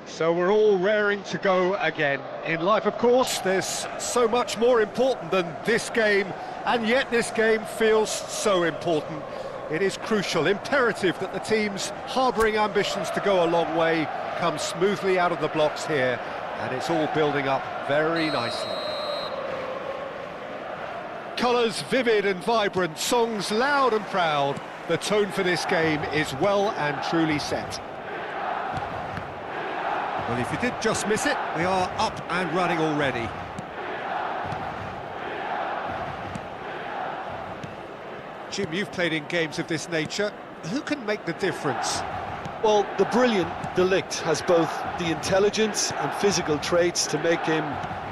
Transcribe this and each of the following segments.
So we're all raring to go again. In life, of course, there's so much more important than this game, and yet this game feels so important. It is crucial, imperative that the teams harbouring ambitions to go a long way come smoothly out of the blocks here, and it's all building up very nicely. Colours vivid and vibrant, songs loud and proud. The tone for this game is well and truly set. Well, if you did just miss it, we are up and running already. Jim, you've played in games of this nature. Who can make the difference? Well, the brilliant De Ligt has both the intelligence and physical traits to make him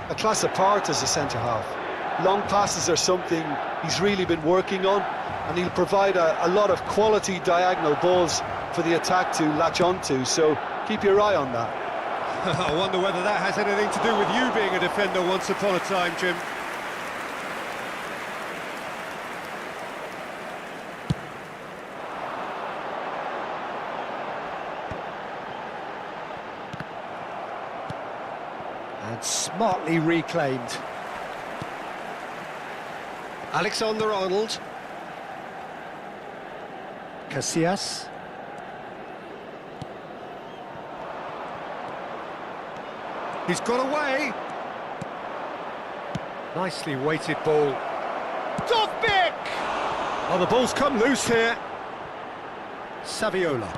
a class apart as a centre-half. Long passes are something he's really been working on, and he'll provide a lot of quality diagonal balls for the attack to latch onto, so keep your eye on that. I wonder whether that has anything to do with you being a defender once upon a time, Jim. And smartly reclaimed. Alexander-Arnold. Casillas. He's got away. Nicely weighted ball. Dovbyk! Oh, the ball's come loose here. Saviola.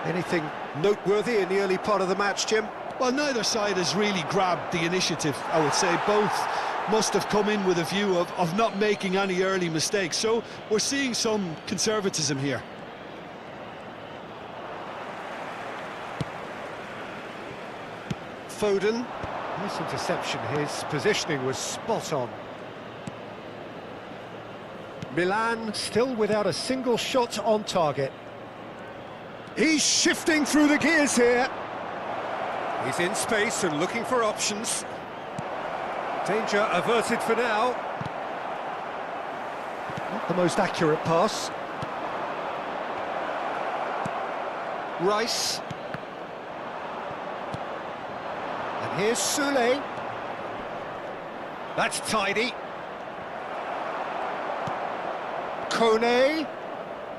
Anything noteworthy in the early part of the match, Jim? Well, neither side has really grabbed the initiative, I would say. Both must have come in with a view of not making any early mistakes. So we're seeing some conservatism here. Foden. Nice interception. His positioning was spot on. Milan still without a single shot on target. He's shifting through the gears here. He's in space and looking for options. Danger averted for now. Not the most accurate pass. Rice. And here's Sule. That's tidy. Kone.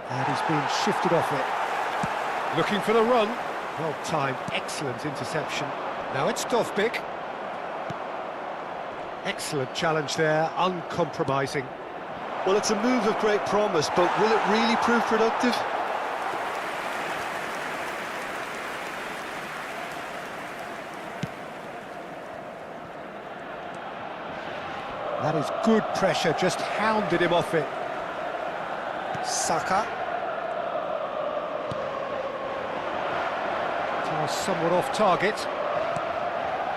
And he's being shifted off it. Looking for the run. Well timed, excellent interception. Now it's Dovbyk. Excellent challenge there, uncompromising. Well, it's a move of great promise, but will it really prove productive? That is good pressure, just hounded him off it. Saka. Somewhat off target.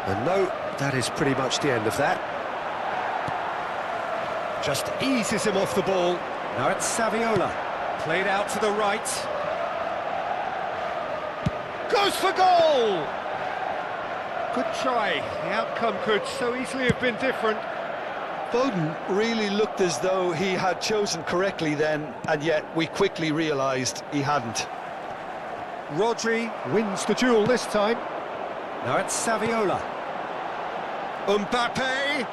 And no, that is pretty much the end of that. Just eases him off the ball. Now it's Saviola. Played out to the right. Goes for goal! Good try. The outcome could so easily have been different. Foden really looked as though he had chosen correctly then, and yet we quickly realised he hadn't. Rodri wins the duel this time. Now it's Saviola. Mbappe! And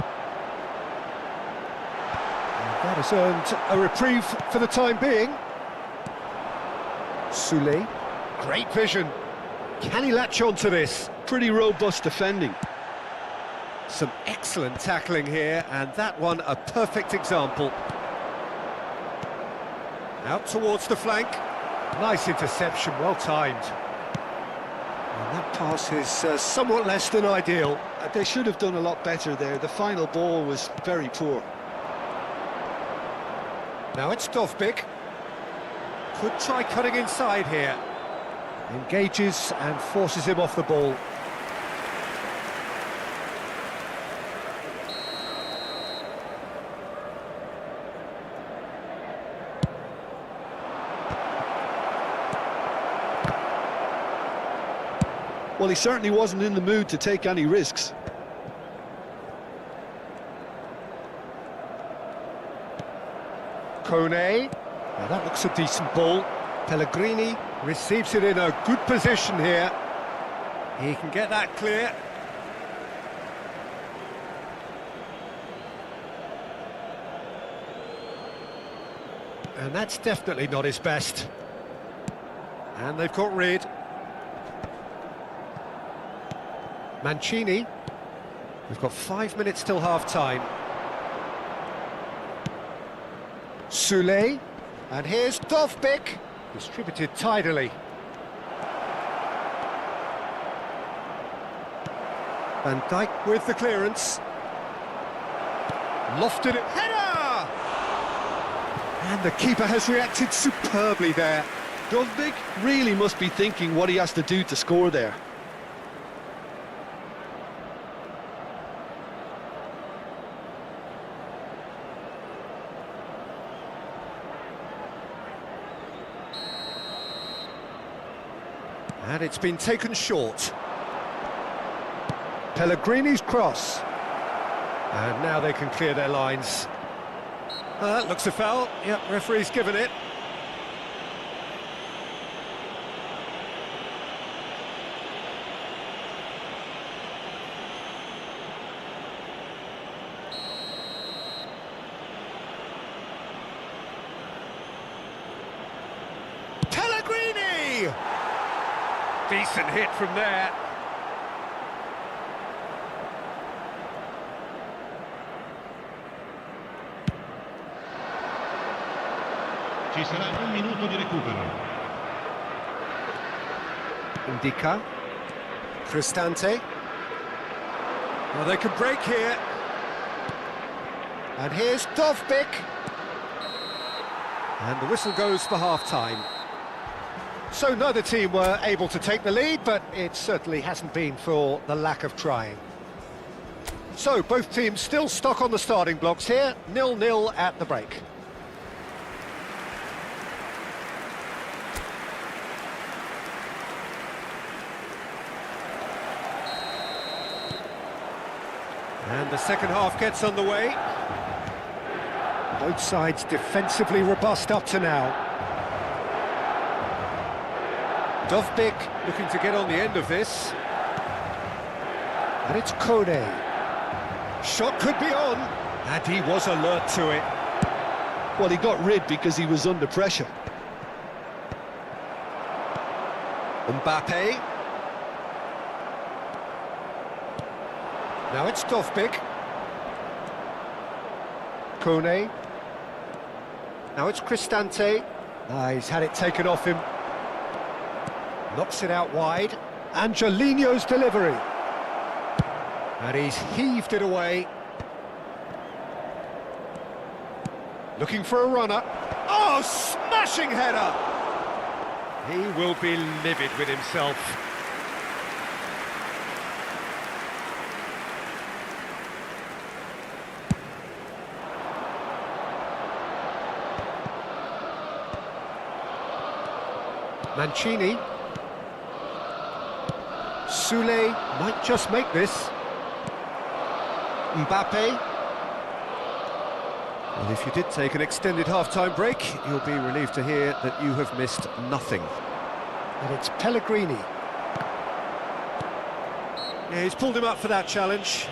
that has earned a reprieve for the time being. Sule. Great vision. Can he latch on to this? Pretty robust defending. Some excellent tackling here, and that one a perfect example. Out towards the flank. Nice interception, well timed. And that pass is somewhat less than ideal. They should have done a lot better there. The final ball was very poor. Now it's Dovbyk. Could try cutting inside here. Engages and forces him off the ball. Well, he certainly wasn't in the mood to take any risks. Kone. Now that looks a decent ball. Pellegrini receives it in a good position here. He can get that clear. And that's definitely not his best. And they've got rid. Mancini. We've got 5 minutes till half-time. Soulé. And here's Dovbyk. Distributed tidily. Van Dijk with the clearance. Lofted it. Header! And the keeper has reacted superbly there. Dovbyk really must be thinking what he has to do to score there. And it's been taken short. Pellegrini's cross. And now they can clear their lines. Looks a foul. Yep, referee's given it. Pellegrini! Decent hit from there. Ci sarà un minuto di recupero. Indica. Cristante. Well, they can break here. And here's Dovbyk. And the whistle goes for half-time. So neither team were able to take the lead, but it certainly hasn't been for the lack of trying. So both teams still stuck on the starting blocks here, 0-0 at the break. And the second half gets underway. Both sides defensively robust up to now. Dovbyk looking to get on the end of this. And it's Kone. Shot could be on. And he was alert to it. Well, he got rid because he was under pressure. Mbappe. Now it's Dovbyk. Kone. Now it's Cristante. He's had it taken off him. Knocks it out wide. Angelino's delivery. And he's heaved it away. Looking for a runner. Oh, smashing header! He will be livid with himself. Mancini. Soulé might just make this. Mbappe. Well, if you did take an extended half-time break, you'll be relieved to hear that you have missed nothing. And it's Pellegrini. Yeah, he's pulled him up for that challenge.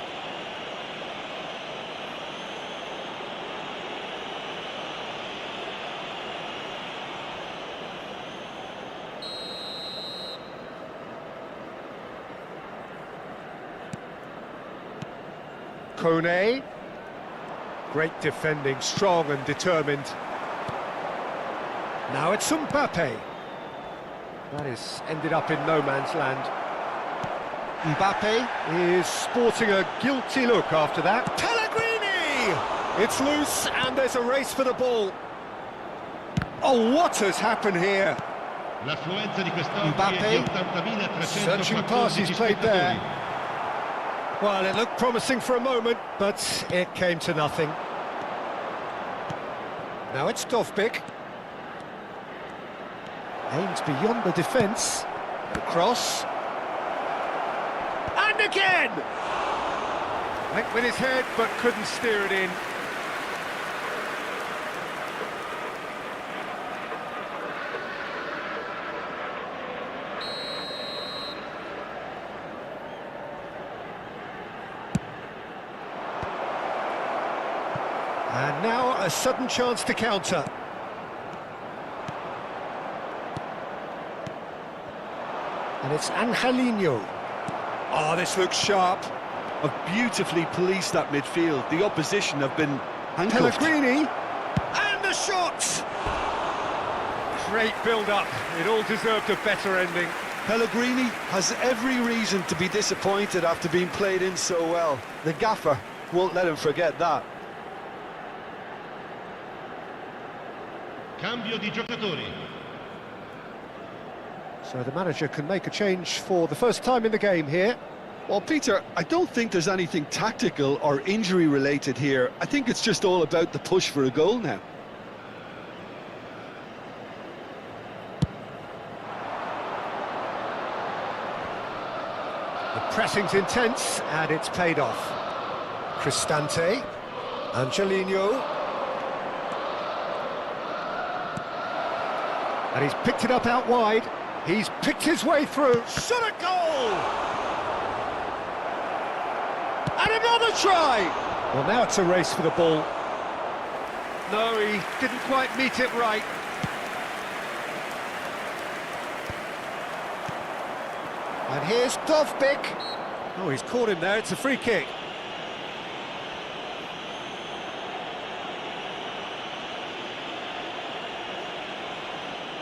Kone. Great defending, strong and determined. Now it's Mbappe. That is ended up in no man's land. Mbappe is sporting a guilty look after that. Pellegrini! It's loose and there's a race for the ball. Oh, what has happened here? Mbappe, searching passes played there. Well, it looked promising for a moment, but it came to nothing. Now it's Dovbyk. Aims beyond the defence. The cross. And again! Went with his head, but couldn't steer it in. And now a sudden chance to counter. And it's Angelino. Oh, this looks sharp. Have beautifully policed that midfield. The opposition have been handcuffed. Pellegrini. And the shot! Great build-up. It all deserved a better ending. Pellegrini has every reason to be disappointed after being played in so well. The gaffer won't let him forget that. Cambio di giocatori. So the manager can make a change for the first time in the game here. Well, Peter, I don't think there's anything tactical or injury related here. I think it's just all about the push for a goal now. The pressing's intense, and it's paid off. Cristante, Angelino. And he's picked it up out wide. He's picked his way through. Shot a goal! And another try! Well, now it's a race for the ball. No, he didn't quite meet it right. And here's Dovbik. Oh, he's caught him there. It's a free kick.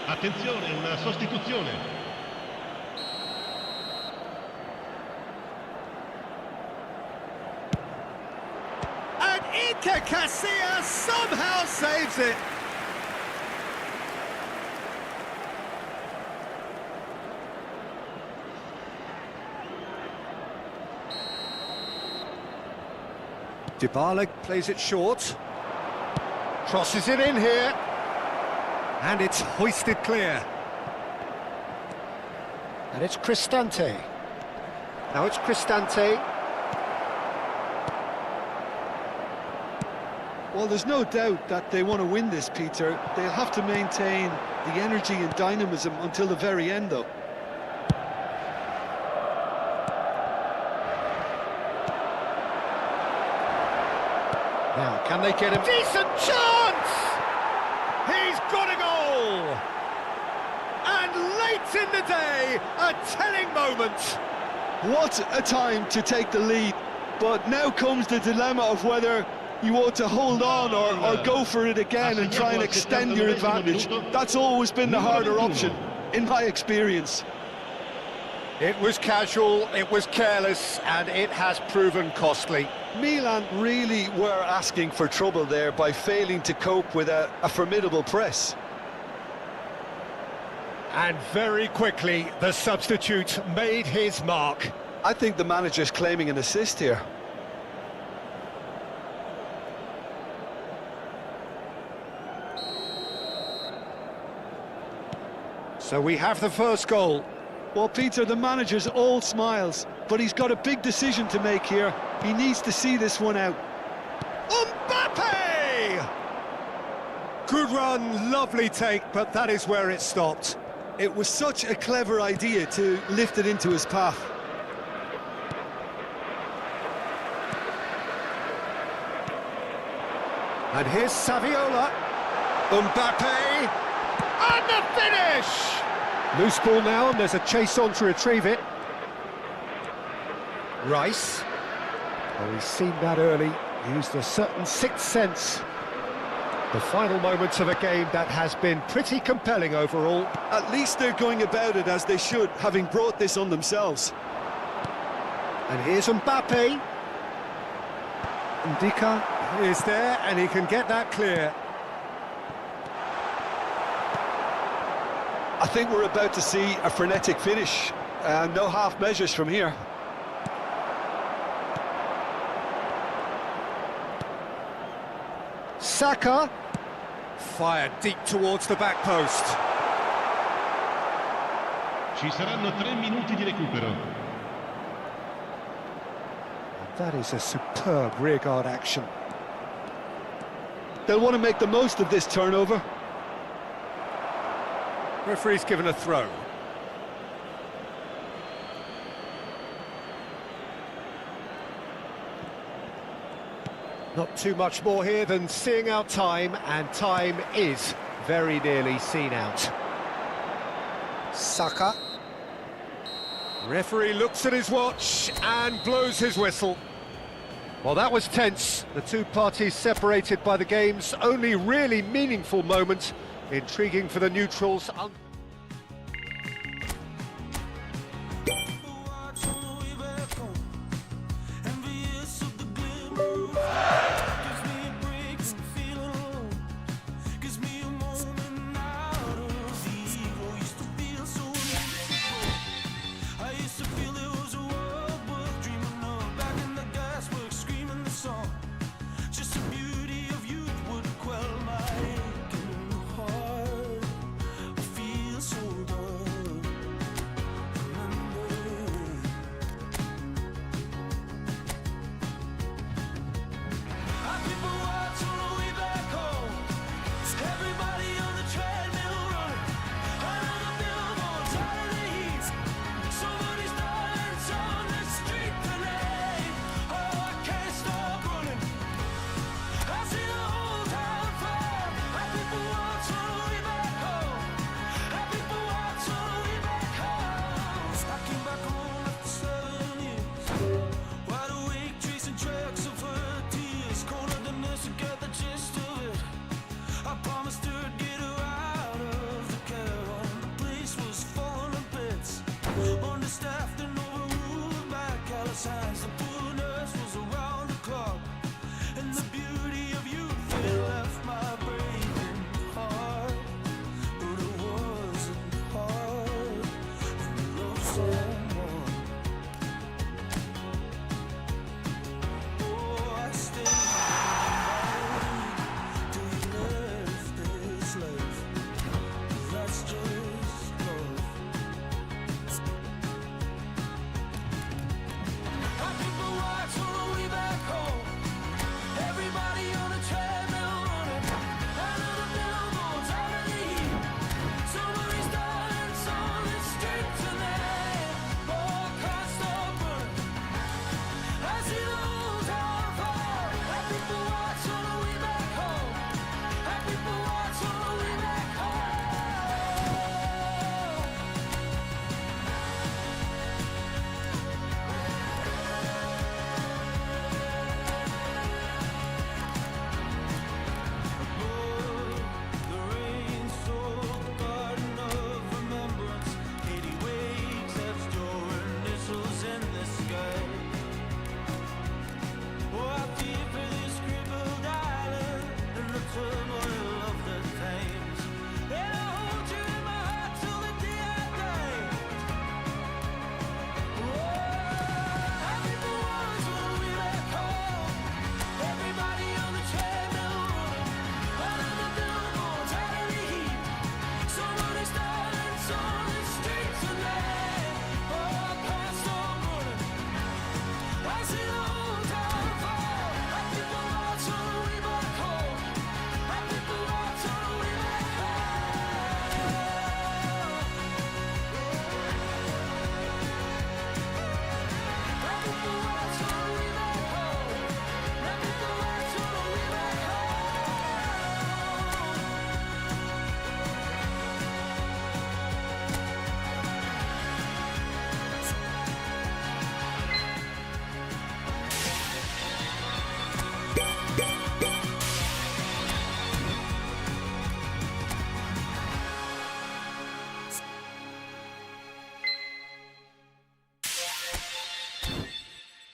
Attenzione, una sostituzione. And Iker Casillas somehow saves it. Dybala plays it short. Crosses it in here. And it's hoisted clear. And it's Cristante. Now it's Cristante. Well, there's no doubt that they want to win this, Peter. They'll have to maintain the energy and dynamism until the very end, though. Now, can they get him? Decent chance! He's got a goal! And late in the day, a telling moment. What a time to take the lead. But now comes the dilemma of whether you ought to hold on or go for it again and try and extend your advantage. That's always been the harder option, in my experience. It was casual, it was careless, and it has proven costly. Milan really were asking for trouble there by failing to cope with a formidable press. And very quickly, the substitute made his mark. I think the manager's claiming an assist here. So we have the first goal. Well, Peter, the manager's all smiles, but he's got a big decision to make here. He needs to see this one out. Mbappe! Good run, lovely take, but that is where it stopped. It was such a clever idea to lift it into his path. And here's Saviola. Mbappe! And the finish! Loose ball now, and there's a chase on to retrieve it. Rice. Oh, he's seen that early. Used a certain sixth sense. The final moments of a game that has been pretty compelling overall. At least they're going about it as they should, having brought this on themselves. And here's Mbappe. Ndika is there, and he can get that clear. I think we're about to see a frenetic finish. No half measures from here. Saka. Fired deep towards the back post. Ci saranno 3 minuti di recupero. That is a superb rearguard action. They'll want to make the most of this turnover. Referee's given a throw. Not too much more here than seeing out time, and time is very nearly seen out. Saka. Referee looks at his watch and blows his whistle. Well, that was tense. The two parties separated by the game's only really meaningful moment. Intriguing for the neutrals. Understaffed and overruled by callous hands. The poor nurse was around the clock, and the beauty of youth it left my breathing heart. But it wasn't hard when you love someone. Oh, I stayed till you left this life. That's just love.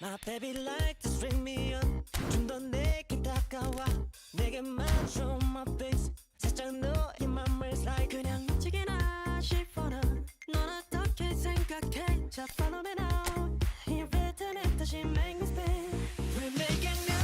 My baby like to string me up 좀 더 내게 다가와 내게 맞춰 my face 살짝 너의 맘을 slide 그냥 미치게나 싶어 넌 어떻게 생각해 자 follow me now 이 rhythm 다시 make me spin We're making music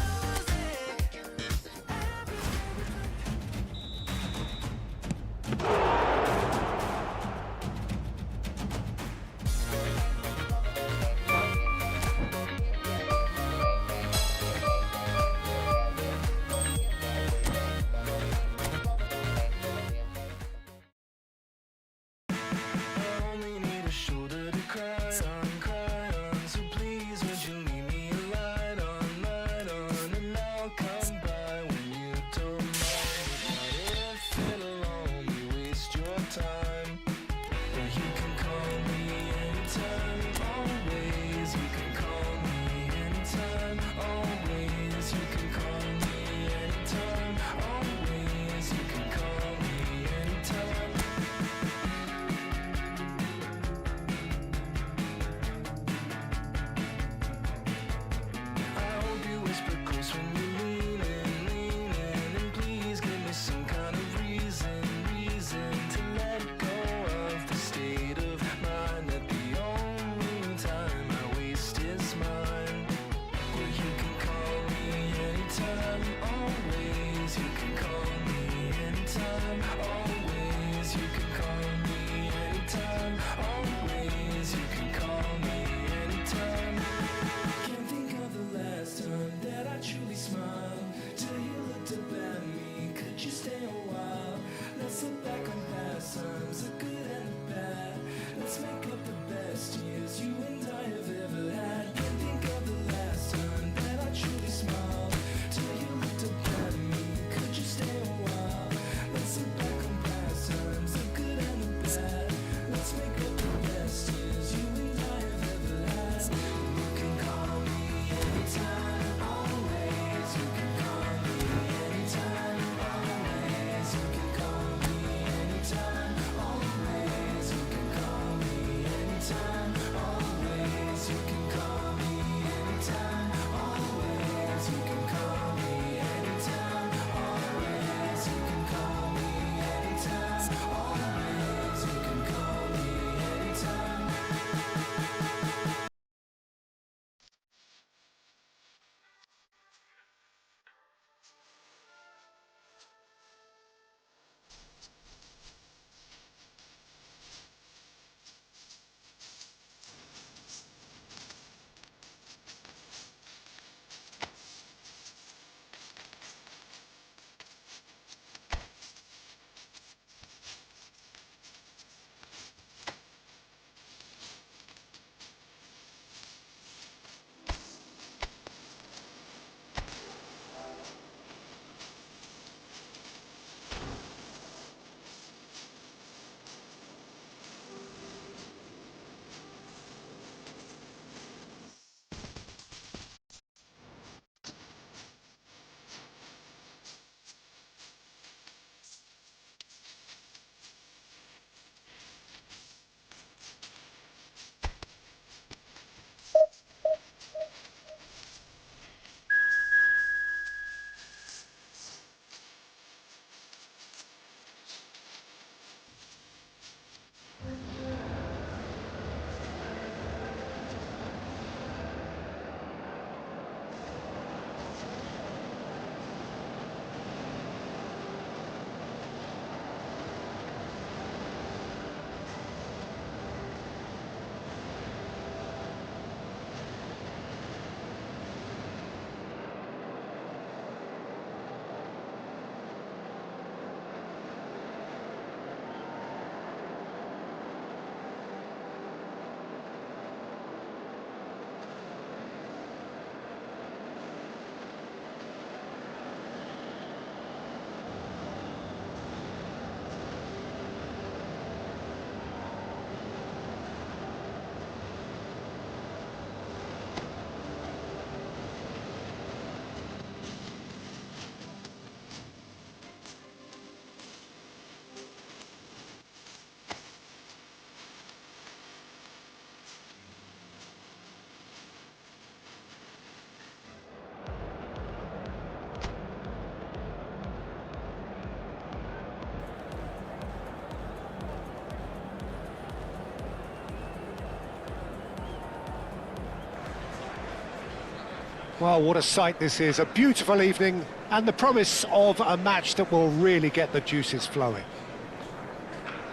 Well, what a sight this is, a beautiful evening and the promise of a match that will really get the juices flowing.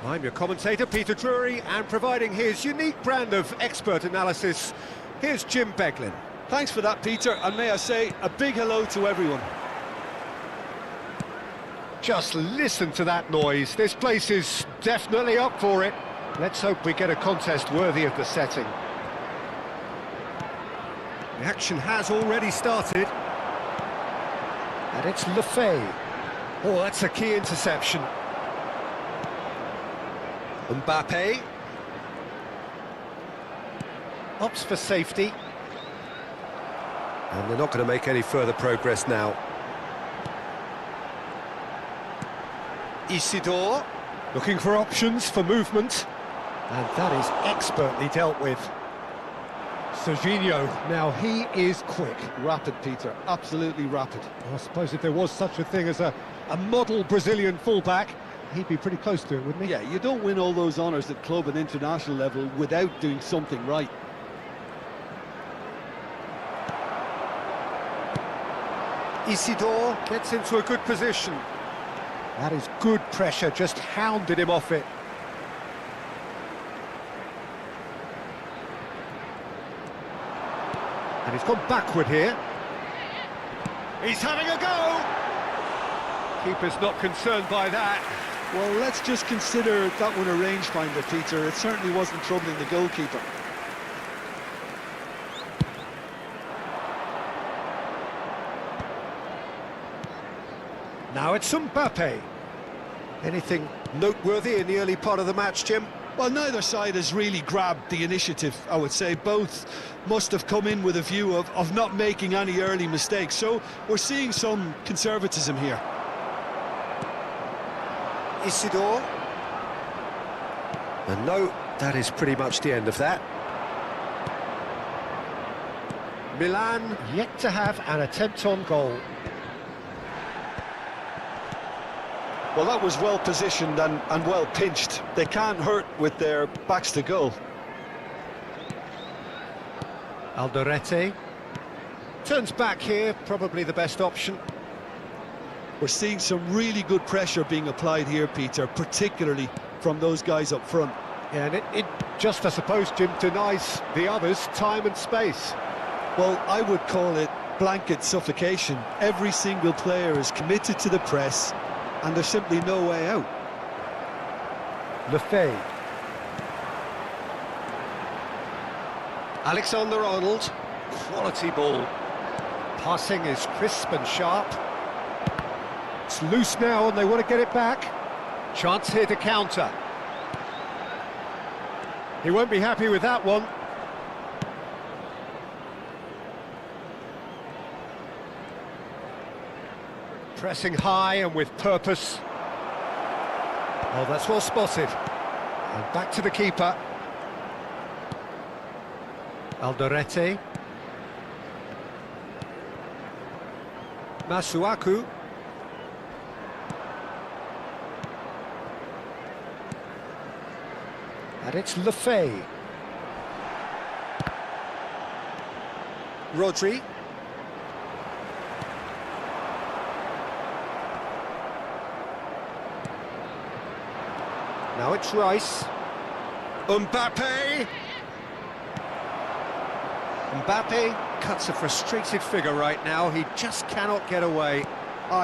I'm your commentator, Peter Drury, and providing his unique brand of expert analysis, here's Jim Beglin. Thanks for that, Peter, and may I say a big hello to everyone. Just listen to that noise, this place is definitely up for it. Let's hope we get a contest worthy of the setting. The action has already started. And it's Lefebvre. Oh, that's a key interception. Mbappe. Opts for safety. And they're not going to make any further progress now. Isidore. Looking for options for movement. And that is expertly dealt with. Serginho, now he is quick. Rapid, Peter, absolutely rapid. I suppose if there was such a thing as a model Brazilian fullback, he'd be pretty close to it, wouldn't he? Yeah, you don't win all those honours at club and international level without doing something right. Isidore gets into a good position. That is good pressure, just hounded him off it. And he's gone backward here. He's having a go! Keeper's not concerned by that. Well, let's just consider that one a rangefinder, Peter. It certainly wasn't troubling the goalkeeper. Now it's Mbappe. Anything noteworthy in the early part of the match, Jim? Well, neither side has really grabbed the initiative, I would say. Both must have come in with a view of not making any early mistakes. So we're seeing some conservatism here. Isidore. And no, that is pretty much the end of that. Milan yet to have an attempt on goal. Well, that was well positioned and well pinched. They can't hurt with their backs to goal. Alderete turns back here, probably the best option. We're seeing some really good pressure being applied here, Peter, particularly from those guys up front. Yeah, and it just, I suppose, Jim, denies the others time and space. Well, I would call it blanket suffocation. Every single player is committed to the press, and there's simply no way out. Lefebvre. Alexander-Arnold. Quality ball. Passing is crisp and sharp. It's loose now and they want to get it back. Chance here to counter. He won't be happy with that one. Pressing high and with purpose. Oh, that's well spotted. And back to the keeper. Alderete. Masuaku. And it's Lefebvre. Rodri. Now it's Rice. Mbappe! Mbappe cuts a frustrated figure right now. He just cannot get away.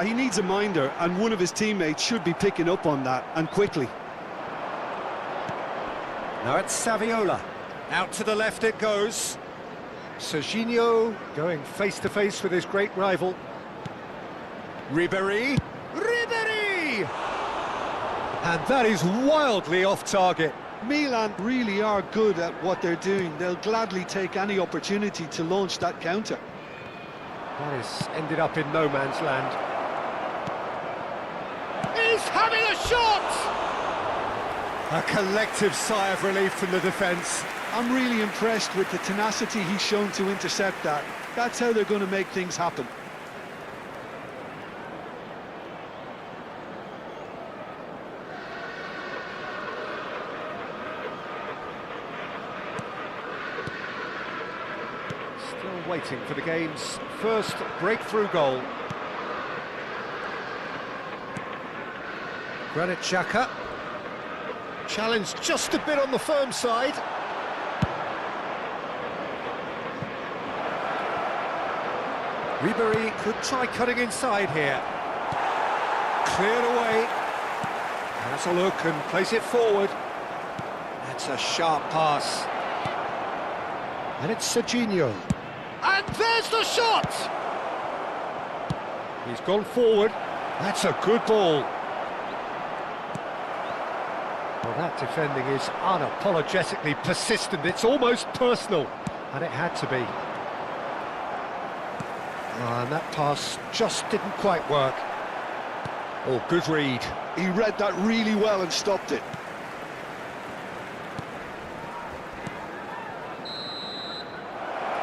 He needs a minder, and one of his teammates should be picking up on that, and quickly. Now it's Saviola. Out to the left it goes. Serginho going face-to-face with his great rival. Ribéry. Ribéry! And that is wildly off target. Milan really are good at what they're doing. They'll gladly take any opportunity to launch that counter. That has ended up in no man's land. He's having a shot! A collective sigh of relief from the defence. I'm really impressed with the tenacity he's shown to intercept that. That's how they're going to make things happen. Still waiting for the game's first breakthrough goal. Granit Xhaka. Challenge just a bit on the firm side. Ribery could try cutting inside here. Cleared away. Has a look and plays it forward. That's a sharp pass. And it's Serginho. And there's the shot! He's gone forward. That's a good ball. Well, that defending is unapologetically persistent. It's almost personal. And it had to be. And that pass just didn't quite work. Oh, good read. He read that really well and stopped it.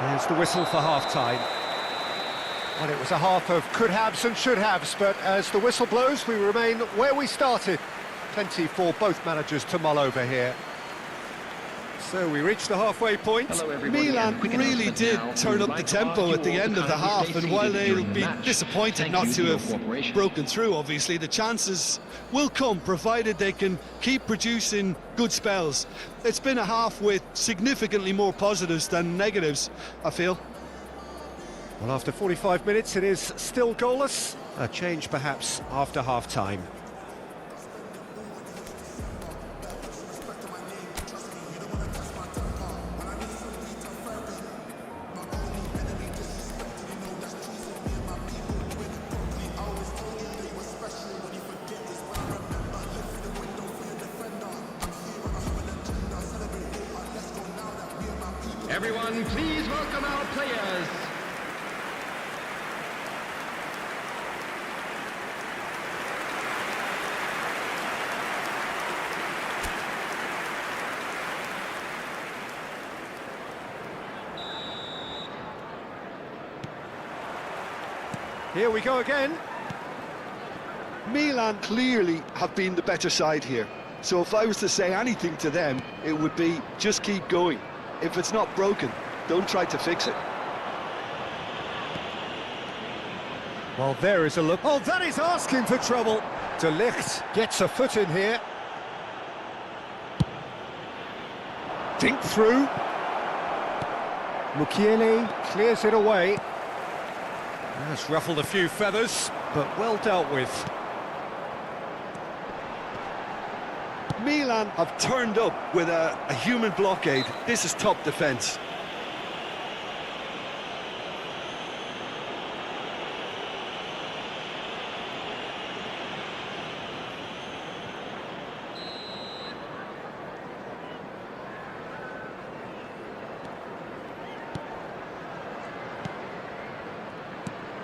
There's the whistle for half-time. Well, it was a half of could-haves and should-haves, but as the whistle blows, we remain where we started. Plenty for both managers to mull over here. So we reach the halfway point. Milan really did turn up the tempo at the end of the half, and while they'll be disappointed not to have broken through, obviously, the chances will come, provided they can keep producing good spells. It's been a half with significantly more positives than negatives, I feel. Well, after 45 minutes, it is still goalless. A change, perhaps, after half-time. Everyone, please welcome our players. Here we go again. Milan clearly have been the better side here. So if I was to say anything to them, it would be just keep going. If it's not broken, don't try to fix it. Well, there is a look. Oh, that is asking for trouble. De Ligt gets a foot in here. Dink through. Mukiele clears it away. That's ruffled a few feathers, but well dealt with. Milan have turned up with a human blockade. This is top defence.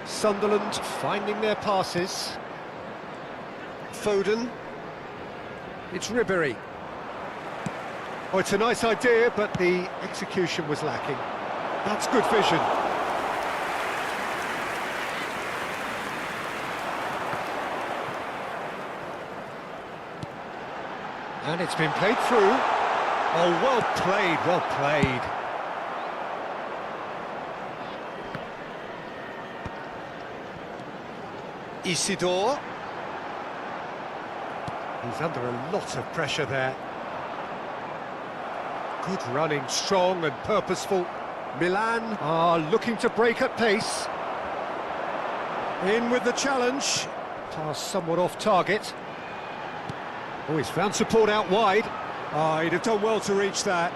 Sunderland finding their passes. Foden. It's Ribery. Oh, it's a nice idea, but the execution was lacking. That's good vision. And it's been played through. Oh, well played, well played. Isidore. He's under a lot of pressure there. Good running, strong and purposeful. Milan are looking to break at pace. In with the challenge. Pass somewhat off target. Oh, he's found support out wide. Oh, he'd have done well to reach that.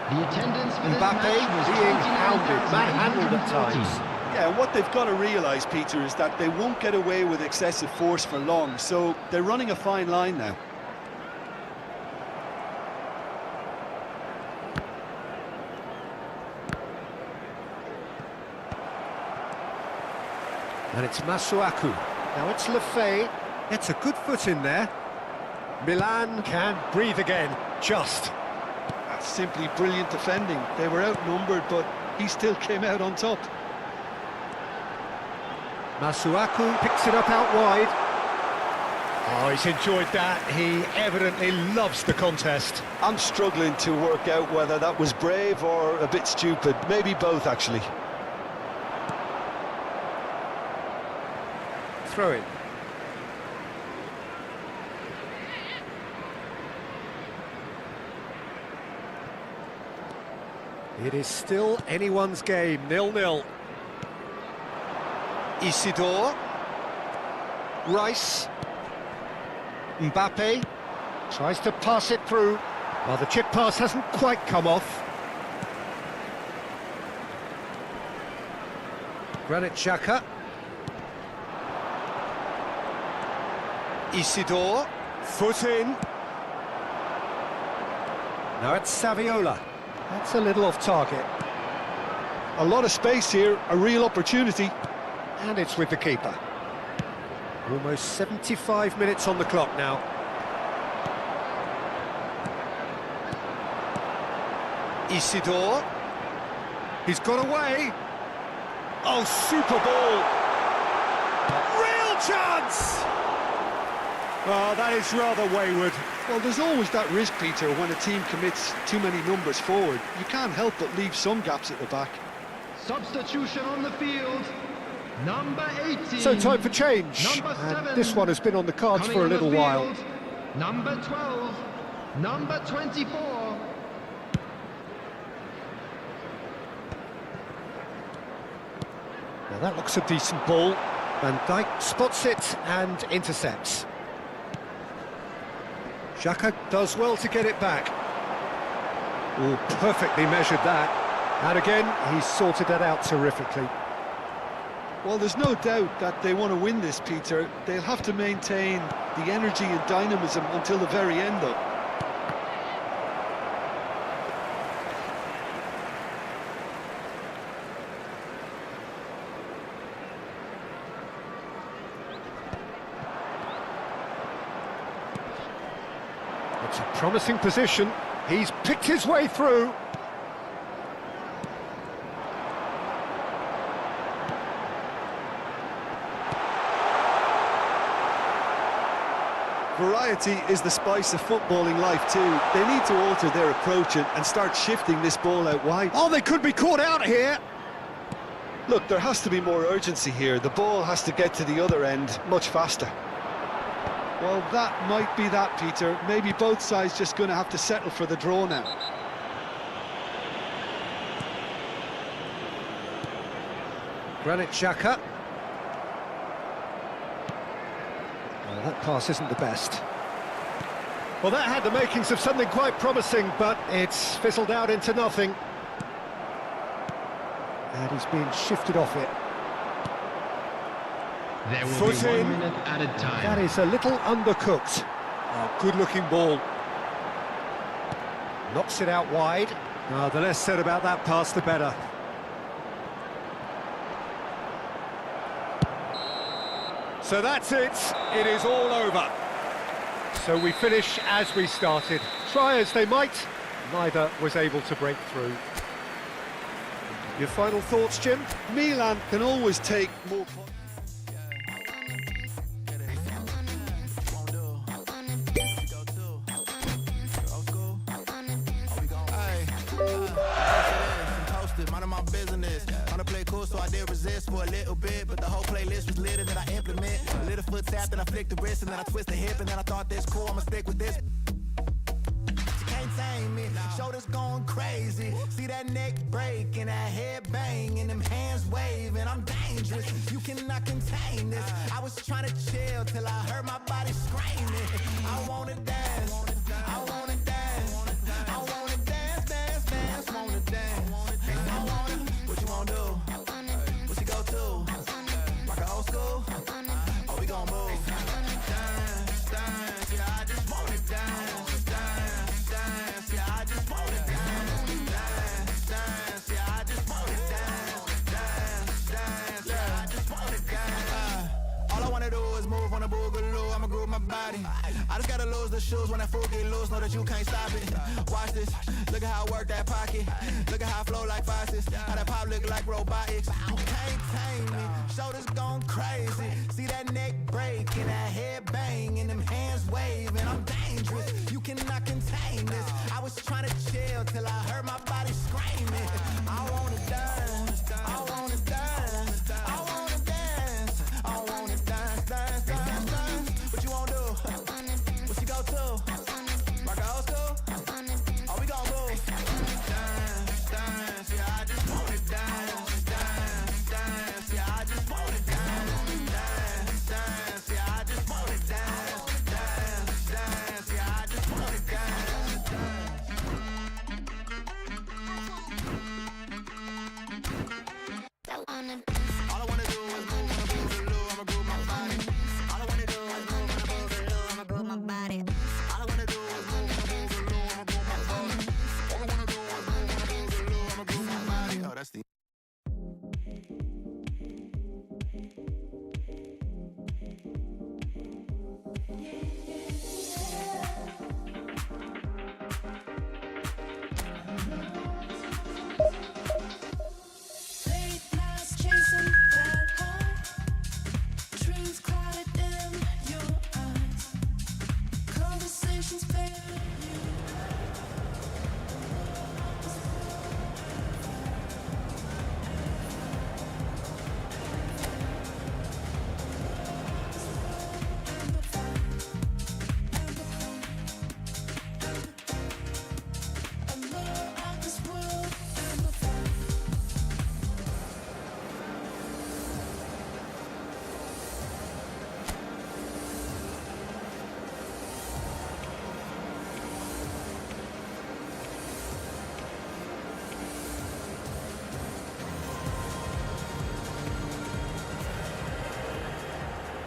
The attendance for this Mbappe match was being hounded, manhandled at times. Yeah, and what they've got to realise, Peter, is that they won't get away with excessive force for long, so they're running a fine line now. And it's Masuaku. Now it's Lefay. It's a good foot in there. Milan can breathe again, just. That's simply brilliant defending. They were outnumbered, but he still came out on top. Masuaku picks it up out wide. Oh, he's enjoyed that. He evidently loves the contest. I'm struggling to work out whether that was brave or a bit stupid. Maybe both, actually. Throw in. It is still anyone's game, 0-0. Isidore. Rice. Mbappe tries to pass it through. Well, the chip pass hasn't quite come off. Granit Xhaka. Isidore. Foot in. Now it's Saviola. That's a little off target. A lot of space here, a real opportunity. And it's with the keeper. Almost 75 minutes on the clock now. Isidore. He's got away. Oh, super ball. Real chance! Oh, that is rather wayward. Well, there's always that risk, Peter, when a team commits too many numbers forward. You can't help but leave some gaps at the back. Substitution on the field. Number 18. So time for change. Number 7. And this one has been on the cards Coming for a on the little while. field, Number 12. Number 24. Now that looks a decent ball. Van Dijk spots it and intercepts. Xhaka does well to get it back. Oh, perfectly measured that. And again, he's sorted that out terrifically. Well, there's no doubt that they want to win this, Peter. They'll have to maintain the energy and dynamism until the very end, though. It's a promising position. He's picked his way through. Variety is the spice of footballing life too. They need to alter their approach and start shifting this ball out wide. Oh, they could be caught out here. Look, there has to be more urgency here. The ball has to get to the other end much faster. Well, that might be that, Peter. Maybe both sides just going to have to settle for the draw now. Granit Xhaka. Well, that pass isn't the best. Well, that had the makings of something quite promising, but it's fizzled out into nothing. And he's being shifted off it. There will Foot be 1 in. minute added time. That is a little undercooked. Oh, good-looking ball. Knocks it out wide. Oh, the less said about that pass, the better. So that's it. It is all over. So we finish as we started. Try as they might, neither was able to break through. Your final thoughts, Jim? Milan can always take more points. Mind my business. Wanna play cool, so I did resist for a little bit, but the whole playlist was lit and then I implement. A little foot tap, then I flick the wrist, and then I twist the hip, and then I thought this cool, I'ma stick with this. You can't tame me, shoulders going crazy. See that neck break and that head bang and them hands waving. I'm dangerous, you cannot contain this. I was trying to chill till I heard my body screaming. I wanna dance, I wanna dance, I wanna dance, dance, dance, wanna dance. What you wanna do? What you go to? Rock a old school? Oh, we gon' move. Dance, dance, yeah, I just wanna dance. Dance, dance, yeah, I just wanna dance. Dance, dance, yeah, I just wanna dance. Dance, dance, yeah, I just wanna dance. All I wanna do is move on a boogaloo, I'ma groove my body. I just gotta lose the shoes when that fool get loose, know that you can't stop it. Watch this, look at how I work that pocket. Look at how I flow like faucets, how that pop look like robotics. You can't tame me, shoulders going crazy. See that neck break and that head bang and them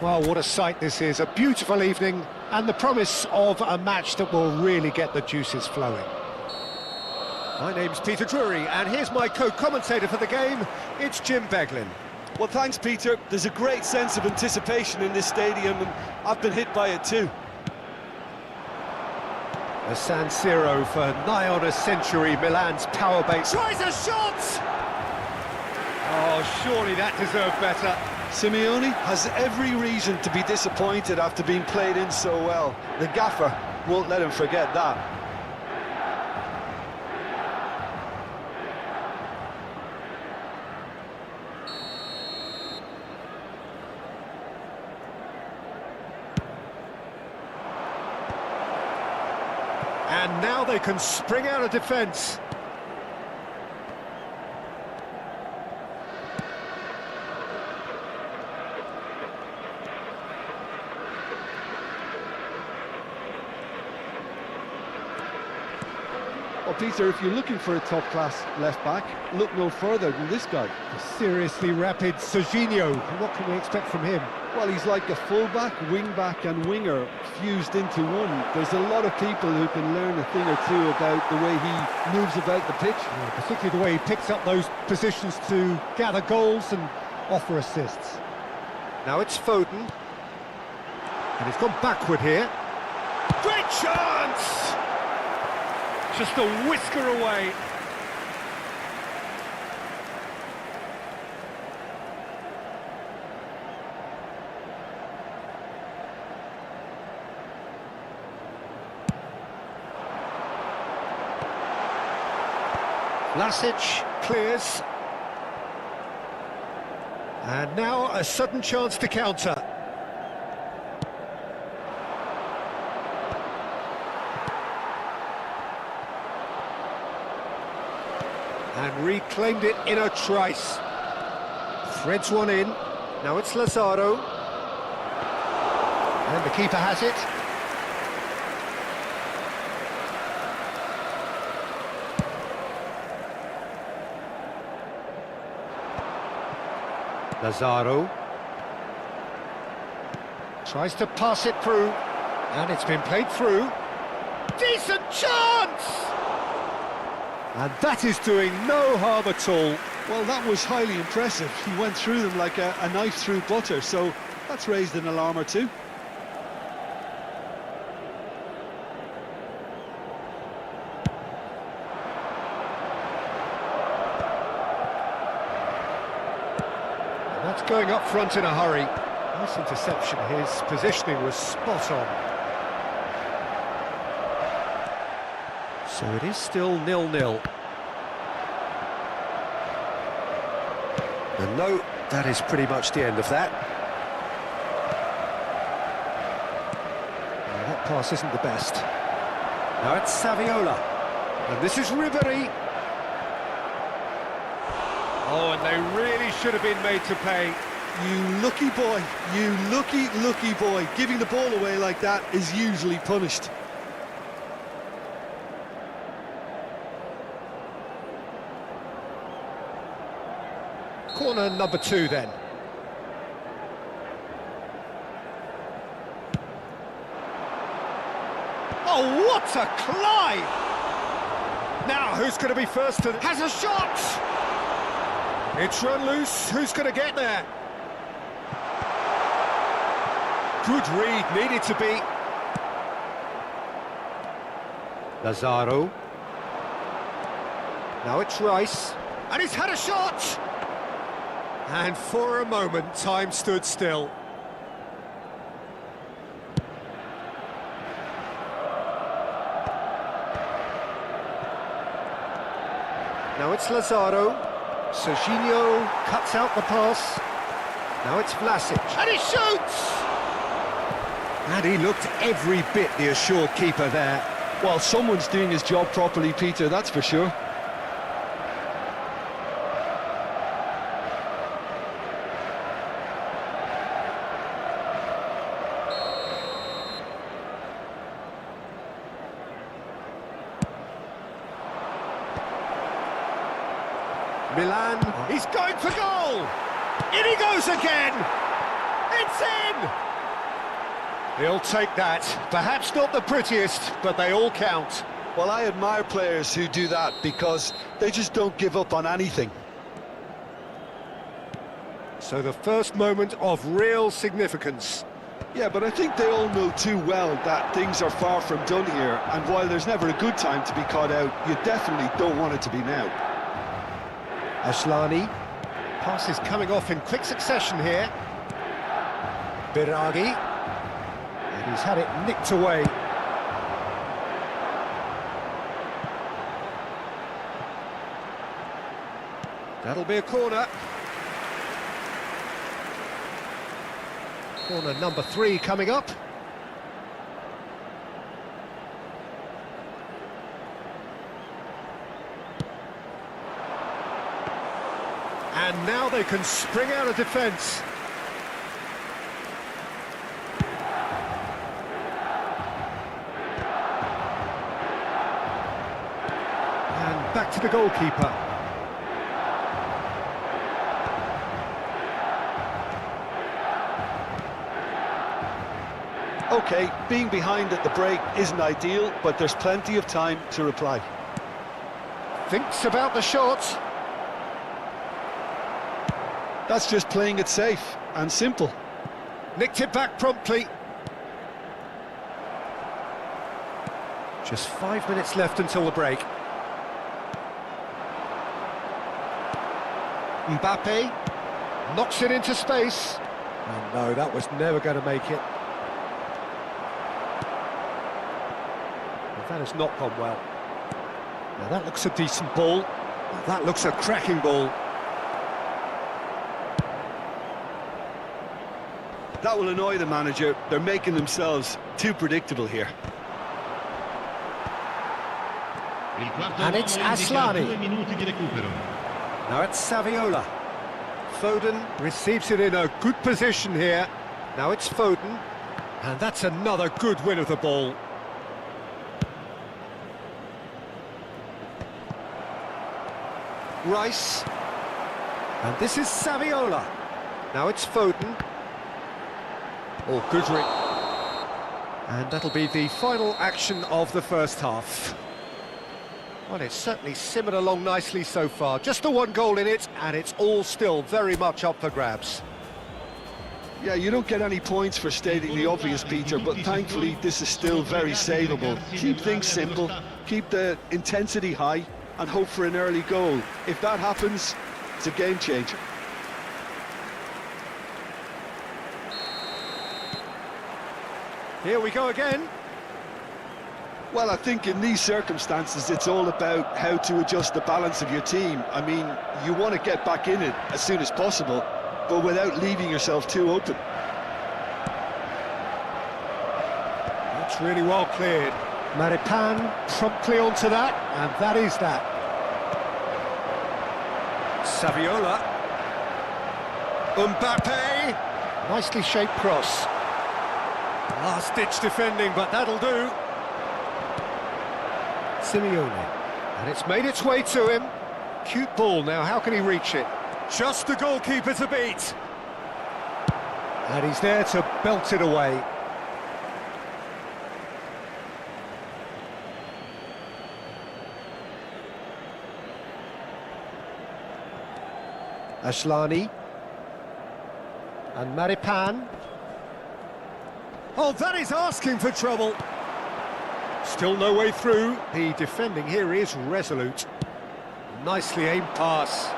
Well, what a sight this is, a beautiful evening and the promise of a match that will really get the juices flowing. My name's Peter Drury and here's my co-commentator for the game, it's Jim Beglin. Well, thanks, Peter. There's a great sense of anticipation in this stadium, and I've been hit by it too. The San Siro for nigh on a century, Milan's power base. Tries a shot! Oh, surely that deserved better. Simeone has every reason to be disappointed after being played in so well. The gaffer won't let him forget that. And now they can spring out of defence. Well, Peter, if you're looking for a top-class left-back, look no further than this guy. The seriously rapid Serginho. What can we expect from him? Well, he's like a full-back, wing-back and winger fused into one. There's a lot of people who can learn a thing or two about the way he moves about the pitch. Yeah, particularly the way he picks up those positions to gather goals and offer assists. Now it's Foden. And he's gone backward here. Great chance! Just a whisker away. Vlasic clears. And now a sudden chance to counter. And reclaimed it in a trice. Threads one in. Now it's Lazaro. And the keeper has it. Lazaro. Tries to pass it through. And it's been played through. Decent chance! And that is doing no harm at all. Well, that was highly impressive. He went through them like a knife through butter, so that's raised an alarm or two. And that's going up front in a hurry. Nice interception. His positioning was spot on. So it is still 0-0. And no, that is pretty much the end of that. Well, that pass isn't the best. Now it's Saviola. And this is Ribery. Oh, and they really should have been made to pay. You lucky boy, you lucky boy. Giving the ball away like that is usually punished. Corner number 2 then. Oh, what a climb! Now, who's going to be first to... Has a shot! It's run loose, who's going to get there? Good read, needed to be. Lazaro. Now it's Rice. And he's had a shot! And for a moment, time stood still. Now it's Lazaro. Serginho cuts out the pass. Now it's Vlasic. And he shoots! And he looked every bit the assured keeper there. Well, someone's doing his job properly, Peter, that's for sure. Milan, he's going for goal! In he goes again! It's in! He'll take that. Perhaps not the prettiest, but they all count. Well, I admire players who do that because they just don't give up on anything. So the first moment of real significance. Yeah, but I think they all know too well that things are far from done here, and while there's never a good time to be caught out, you definitely don't want it to be now. Ashlani. Passes coming off in quick succession here. Biragi. And he's had it nicked away. That'll be a corner. Corner number 3 coming up. And now they can spring out of defence. And back to the goalkeeper. Okay, being behind at the break isn't ideal, but there's plenty of time to reply. Thinks about the shot. That's just playing it safe and simple. Nicked it back promptly. Just 5 minutes left until the break. Mbappe knocks it into space. Oh no, that was never going to make it. Well, that has not gone well. Now that looks a decent ball. Now that looks a cracking ball. That will annoy the manager. They're making themselves too predictable here. And it's Asllani. 2 minuti di recupero. Now it's Saviola. Foden receives it in a good position here. Now it's Foden. And that's another good win of the ball. Rice. And this is Saviola. Now it's Foden. Oh, good ring. And that'll be the final action of the first half. Well, it's certainly simmered along nicely so far. Just the one goal in it, and it's all still very much up for grabs. Yeah, you don't get any points for stating the obvious, Peter, but thankfully this is still very savable. Keep things simple, keep the intensity high, and hope for an early goal. If that happens, it's a game changer. Here we go again. Well, I think in these circumstances, it's all about how to adjust the balance of your team. I mean, you want to get back in it as soon as possible, but without leaving yourself too open. That's really well cleared. Maripan promptly onto that, and that is that. Saviola. Mbappe. Nicely shaped cross. Last-ditch defending, but that'll do. Simeone. And it's made its way to him. Cute ball now, how can he reach it? Just the goalkeeper to beat. And he's there to belt it away. Asllani. And Maripan. Oh, that is asking for trouble. Still no way through. The defending here is resolute. Nicely aimed pass.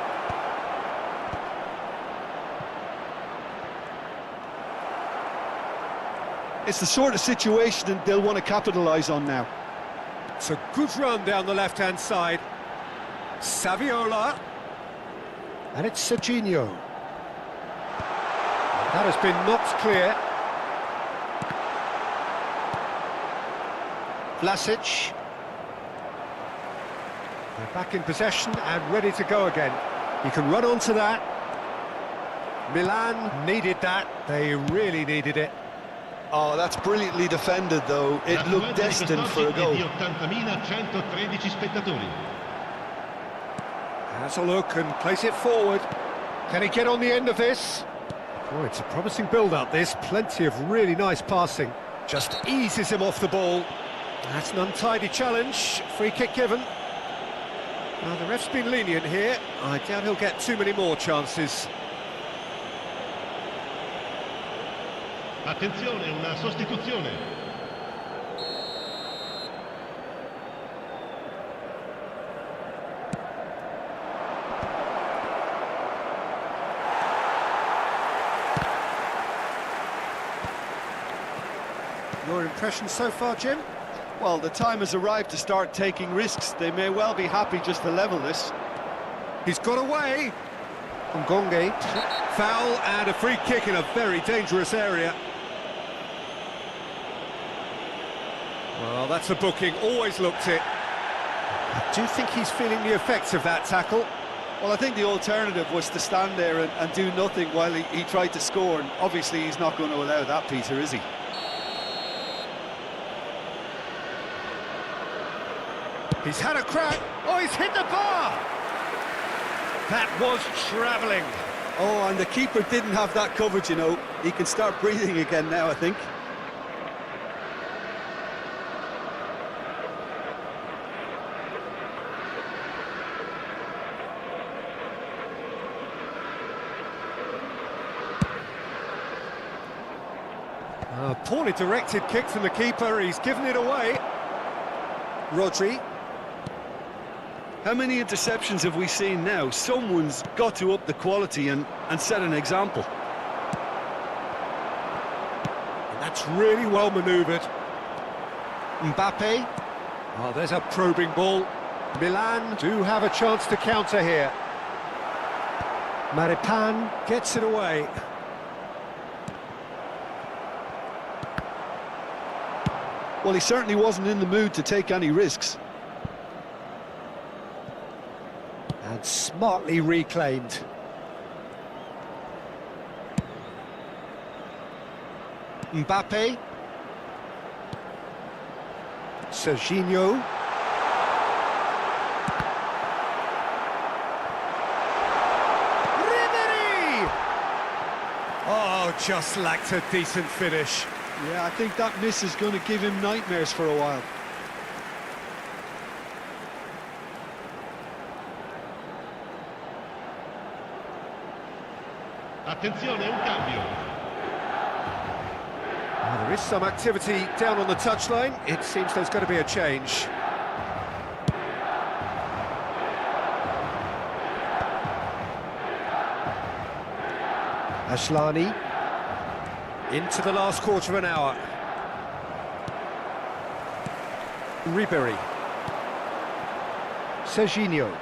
It's the sort of situation they'll want to capitalise on now. It's a good run down the left-hand side. Saviola. And it's Serginho. That has been knocked clear. Vlasic. They're back in possession and ready to go again. He can run onto that. Milan needed that. They really needed it. Oh, that's brilliantly defended, though. It looked destined for a goal. Di 80.113 spettatori. Has a look and place it forward. Can he get on the end of this? Oh, it's a promising build-up, this. Plenty of really nice passing. Just eases him off the ball. That's an untidy challenge. Free kick given. Now, the ref's been lenient here. I doubt he'll get too many more chances. Attenzione, una sostituzione. Your impression so far, Jim? Well, the time has arrived to start taking risks. They may well be happy just to level this. He's got away. Ngonge. Foul and a free kick in a very dangerous area. Well, that's a booking. Always looked it. I do think he's feeling the effects of that tackle. Well, I think the alternative was to stand there and do nothing while he tried to score, and obviously he's not going to allow that, Peter, is he? He's had a crack. Oh, he's hit the bar! That was travelling. Oh, and the keeper didn't have that covered, you know. He can start breathing again now, I think. A poorly directed kick from the keeper. He's given it away. Rodri. How many interceptions have we seen now? Someone's got to up the quality and set an example. And that's really well manoeuvred. Mbappe. Oh, there's a probing ball. Milan do have a chance to counter here. Maripan gets it away. Well, he certainly wasn't in the mood to take any risks. And smartly reclaimed. Mbappe. Serginho. Ribery! Oh, just lacked a decent finish. Yeah, I think that miss is going to give him nightmares for a while. Attenzione, un cambio. Well, there is some activity down on the touchline. It seems there's going to be a change. Ashlani. Into the last quarter of an hour. Ribery. Serginho.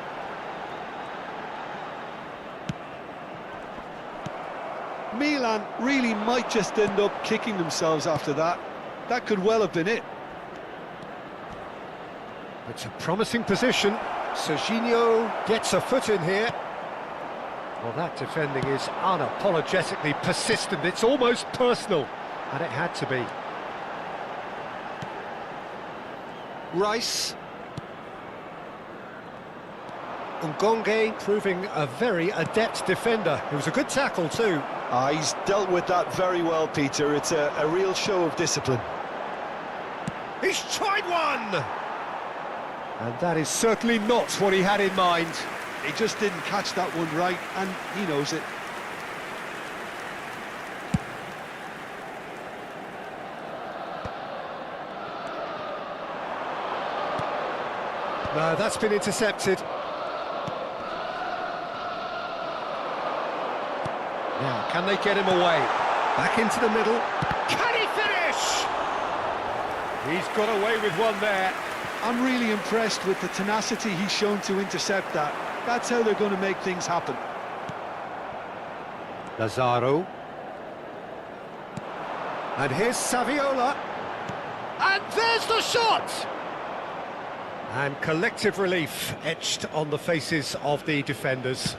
Milan really might just end up kicking themselves after that. That could well have been it. It's a promising position. Serginho gets a foot in here. Well, that defending is unapologetically persistent. It's almost personal, and it had to be. Rice. Ngonge proving a very adept defender. It was a good tackle too. He's dealt with that very well, Peter. It's a real show of discipline. He's tried one! And that is certainly not what he had in mind. He just didn't catch that one right, and he knows it. No, that's been intercepted. Now, can they get him away? Back into the middle. Can he finish? He's got away with one there. I'm really impressed with the tenacity he's shown to intercept that. That's how they're going to make things happen. Lazaro. And here's Saviola. And there's the shot! And collective relief etched on the faces of the defenders.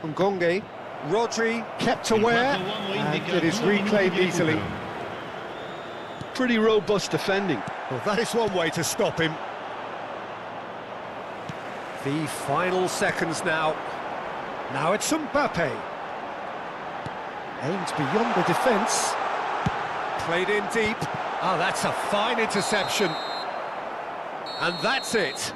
Ngonge. Rodri kept aware, and it is reclaimed easily. Pretty robust defending. Well, that is one way to stop him. The final seconds now. Now it's Mbappe. Aimed beyond the defence. Played in deep. Oh, that's a fine interception. And that's it.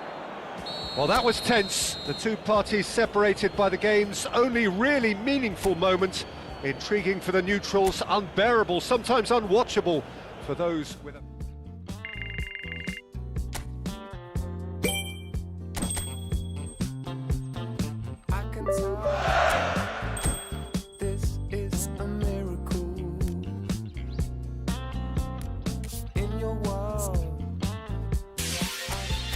Well, that was tense. The two parties separated by the game's only really meaningful moment. Intriguing for the neutrals, unbearable, sometimes unwatchable for those with a... I can tell this is a miracle in your world. I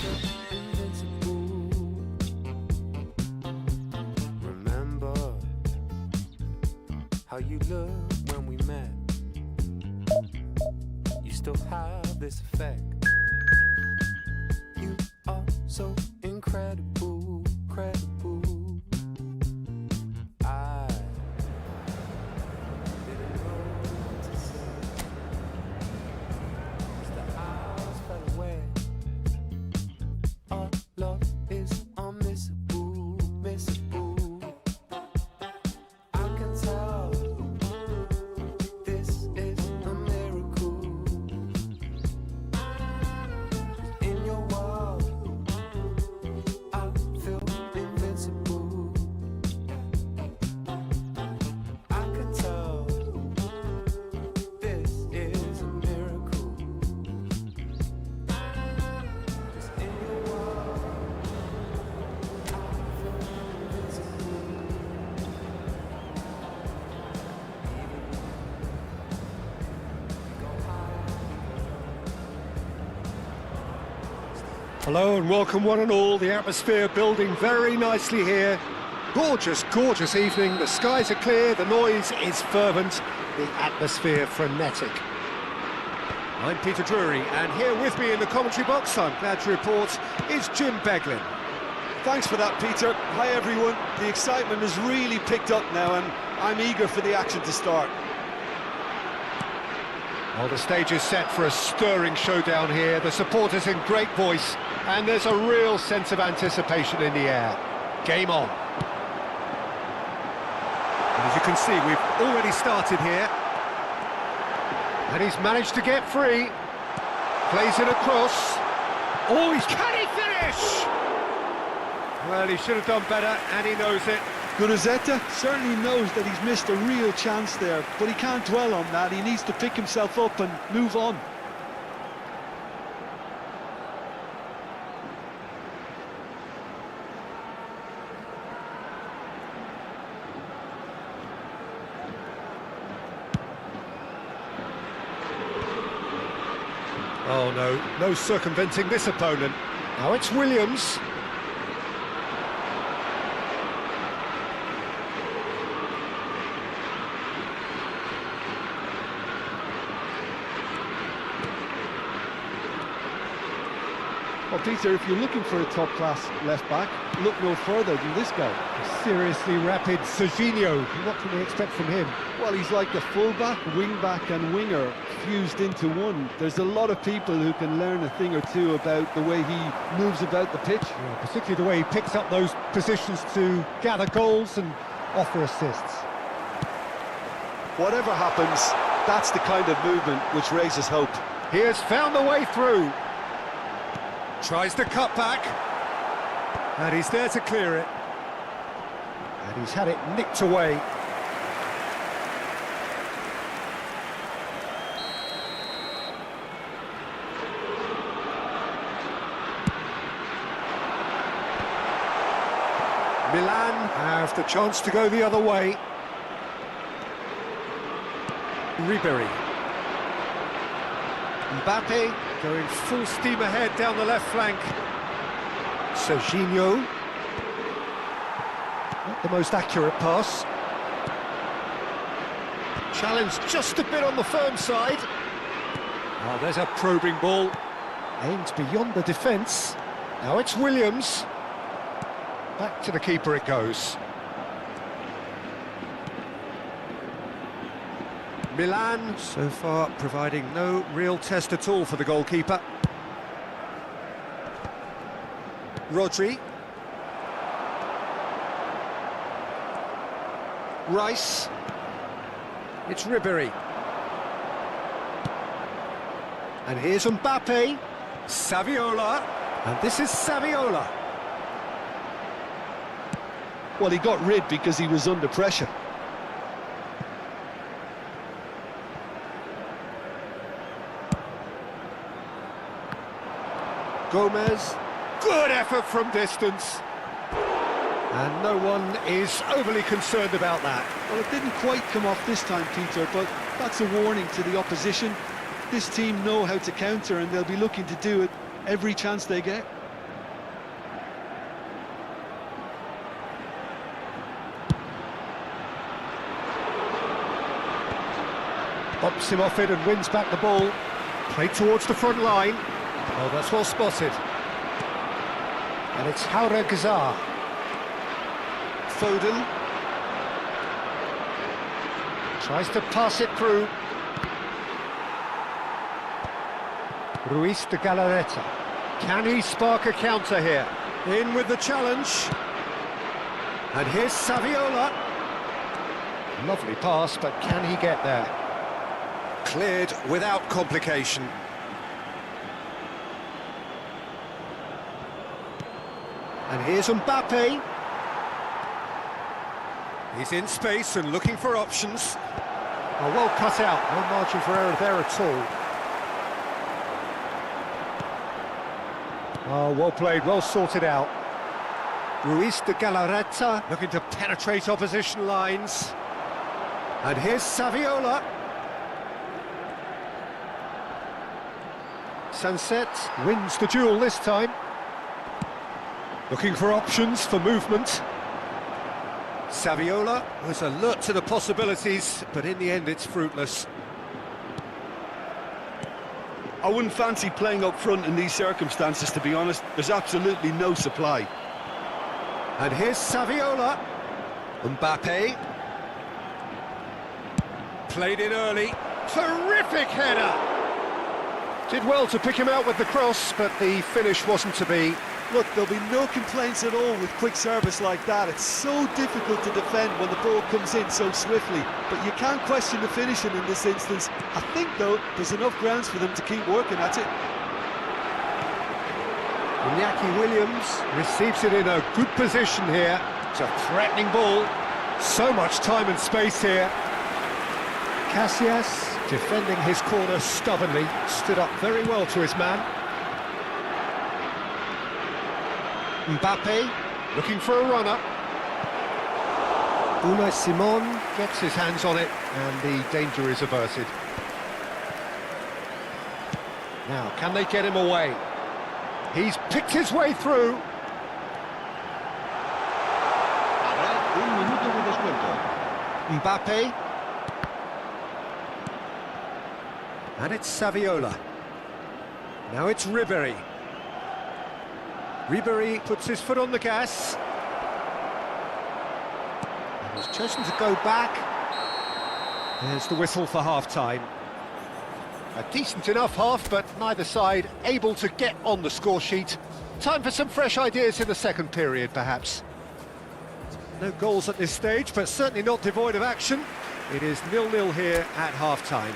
feel invincible. Remember how you looked when we met. You still have this effect. You are so incredible, credible. I didn't know what to say, 'cause the hours fell away. Our love is unmissable, missable. I can tell this is a miracle in your world. I feel invincible. I can tell this is a miracle. Just in your world, I feel invincible. Hello and welcome one and all. The atmosphere building very nicely here. Gorgeous, gorgeous evening. The skies are clear, the noise is fervent, the atmosphere frenetic. I'm Peter Drury, and here with me in the commentary box, I'm glad to report, is Jim Beglin. Thanks for that, Peter. Hi, everyone. The excitement has really picked up now, and I'm eager for the action to start. Well, the stage is set for a stirring showdown here. The supporters in great voice, and there's a real sense of anticipation in the air. Game on. And as you can see, we've already started here. And he's managed to get free. Plays it across. Oh, can he finish? Well, he should have done better, and he knows it. Guruzzetta certainly knows that he's missed a real chance there, but he can't dwell on that. He needs to pick himself up and move on. Oh no, no circumventing this opponent. Now it's Williams. Well, Peter, if you're looking for a top-class left-back, look no further than this guy. A seriously rapid Serginho. What can we expect from him? Well, he's like the full-back, wing-back and winger fused into one. There's a lot of people who can learn a thing or two about the way he moves about the pitch. Yeah, particularly the way he picks up those positions to gather goals and offer assists. Whatever happens, that's the kind of movement which raises hope. He has found the way through. Tries the cut back. And he's there to clear it. And he's had it nicked away. Milan have the chance to go the other way. Ribery. Mbappe going full steam ahead down the left flank. Serginho. Not the most accurate pass. Challenge just a bit on the firm side. Oh, there's a probing ball. Aimed beyond the defence. Now it's Williams. Back to the keeper it goes. Milan, so far, providing no real test at all for the goalkeeper. Rodri. Rice. It's Ribéry. And here's Mbappe. Saviola. And this is Saviola. Well, he got rid because he was under pressure. Gomez. Good effort from distance. And no one is overly concerned about that. Well, it didn't quite come off this time, Peter, but that's a warning to the opposition. This team know how to counter, and they'll be looking to do it every chance they get. Bumps him off it and wins back the ball. Played towards the front line. Oh, that's well spotted. And it's Haura Gazar. Foden. Tries to pass it through. Ruiz de Galarreta. Can he spark a counter here? In with the challenge. And here's Saviola. Lovely pass, but can he get there? Cleared without complication. And here's Mbappe. He's in space and looking for options. Oh, well cut out, no margin for error there at all. Oh, well played, well sorted out. Ruiz de Galarreta looking to penetrate opposition lines. And here's Saviola. Sunset wins the duel this time. Looking for options for movement. Saviola was alert to the possibilities, but in the end it's fruitless. I wouldn't fancy playing up front in these circumstances, to be honest. There's absolutely no supply. And here's Saviola. Mbappe. Played in early. Terrific header! Did well to pick him out with the cross, but the finish wasn't to be. Look, there'll be no complaints at all with quick service like that. It's so difficult to defend when the ball comes in so swiftly. But you can't question the finishing in this instance. I think, though, there's enough grounds for them to keep working at it. Iñaki Williams receives it in a good position here. It's a threatening ball. So much time and space here. Casillas, defending his corner stubbornly, stood up very well to his man. Mbappe, looking for a runner. Unai Simon gets his hands on it, and the danger is averted. Now, can they get him away? He's picked his way through. Habrá un minuto de descuento. Mbappe. And it's Saviola. Now it's Ribéry. Ribéry puts his foot on the gas. And he's chosen to go back. There's the whistle for half-time. A decent enough half, but neither side able to get on the score sheet. Time for some fresh ideas in the second period, perhaps. No goals at this stage, but certainly not devoid of action. It is 0-0 here at half-time.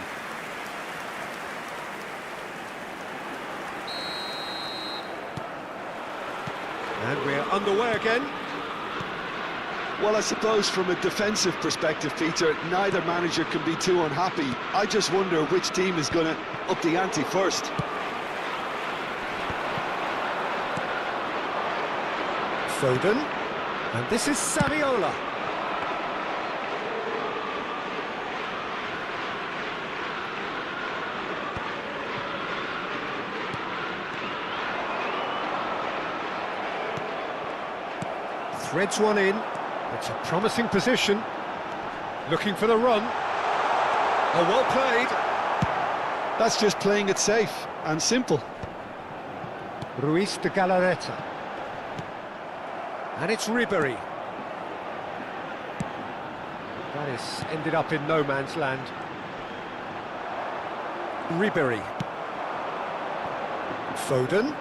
And we're underway again. Well, I suppose from a defensive perspective, Peter, neither manager can be too unhappy. I just wonder which team is going to up the ante first. Foden. And this is Saviola. Threads one in. It's a promising position. Looking for the run. Oh, well played. That's just playing it safe and simple. Ruiz de Galarreta. And it's Ribéry. That is ended up in no man's land. Ribéry. Foden.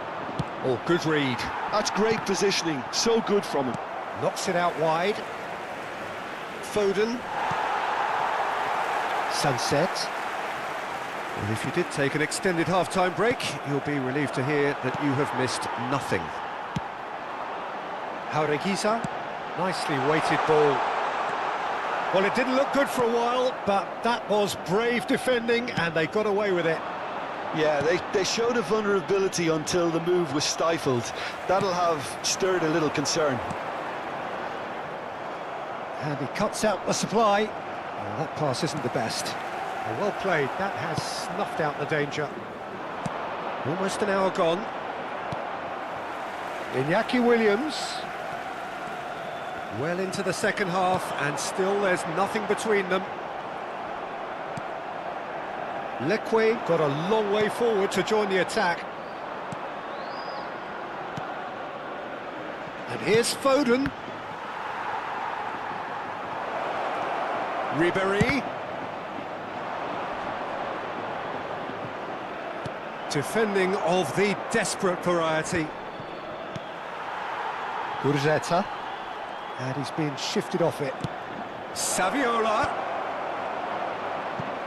Oh, good read. That's great positioning, so good from him. Knocks it out wide. Foden. Sunset. And if you did take an extended half-time break, you'll be relieved to hear that you have missed nothing. Jaureguisa, nicely weighted ball. Well, it didn't look good for a while, but that was brave defending, and they got away with it. Yeah, they showed a vulnerability until the move was stifled. That'll have stirred a little concern. And he cuts out the supply. Well, that pass isn't the best. Well played, that has snuffed out the danger. Almost an hour gone. Iñaki Williams. Well into the second half, and still there's nothing between them. Leque got a long way forward to join the attack. And here's Foden. Ribéry. Defending of the desperate variety. Gurzetta. And he's been shifted off it. Saviola.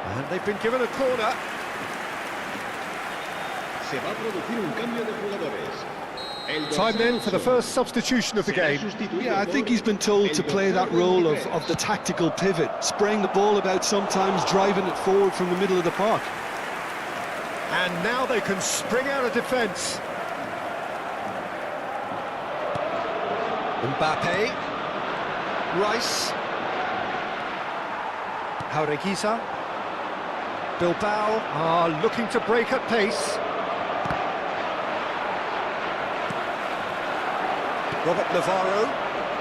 And they've been given a corner. Se va a producir un cambio de jugadores. Time then for the first substitution of the game. Yeah, I think he's been told to play that role of the tactical pivot, spraying the ball about sometimes, driving it forward from the middle of the park. And now they can spring out of defence. Mbappe. Rice. Jaureguisa. Bilbao are looking to break at pace. Robert Navarro.